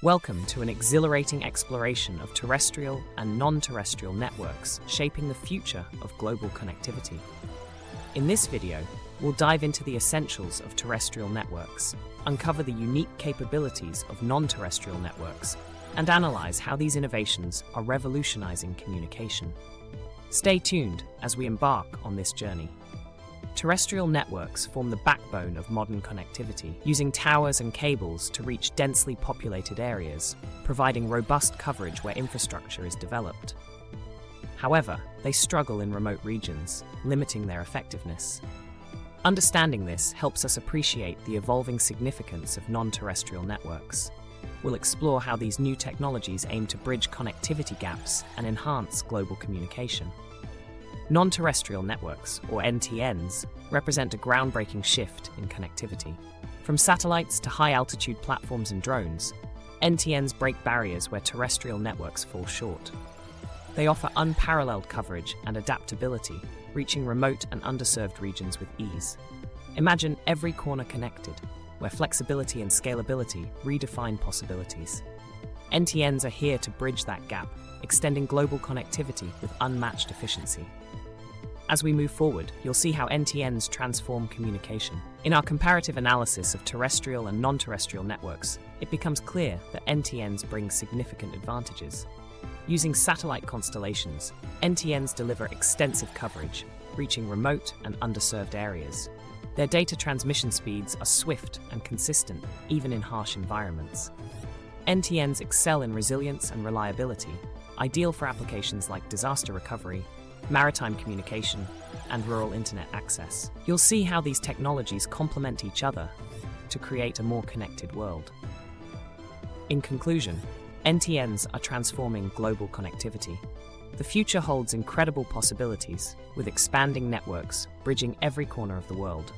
Welcome to an exhilarating exploration of terrestrial and non-terrestrial networks shaping the future of global connectivity. In this video, we'll dive into the essentials of terrestrial networks, uncover the unique capabilities of non-terrestrial networks, and analyze how these innovations are revolutionizing communication. Stay tuned as we embark on this journey. Terrestrial networks form the backbone of modern connectivity, using towers and cables to reach densely populated areas, providing robust coverage where infrastructure is developed. However, they struggle in remote regions, limiting their effectiveness. Understanding this helps us appreciate the evolving significance of non-terrestrial networks. We'll explore how these new technologies aim to bridge connectivity gaps and enhance global communication. Non-terrestrial networks, or NTNs, represent a groundbreaking shift in connectivity. From satellites to high-altitude platforms and drones, NTNs break barriers where terrestrial networks fall short. They offer unparalleled coverage and adaptability, reaching remote and underserved regions with ease. Imagine every corner connected, where flexibility and scalability redefine possibilities. NTNs are here to bridge that gap, extending global connectivity with unmatched efficiency. As we move forward, you'll see how NTNs transform communication. In our comparative analysis of terrestrial and non-terrestrial networks, it becomes clear that NTNs bring significant advantages. Using satellite constellations, NTNs deliver extensive coverage, reaching remote and underserved areas. Their data transmission speeds are swift and consistent, even in harsh environments. NTNs excel in resilience and reliability, ideal for applications like disaster recovery, maritime communication, and rural internet access. You'll see how these technologies complement each other to create a more connected world. In conclusion, NTNs are transforming global connectivity. The future holds incredible possibilities, with expanding networks bridging every corner of the world.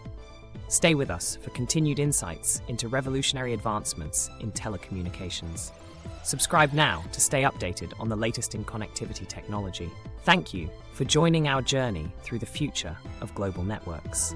Stay with us for continued insights into revolutionary advancements in telecommunications. Subscribe now to stay updated on the latest in connectivity technology. Thank you for joining our journey through the future of global networks.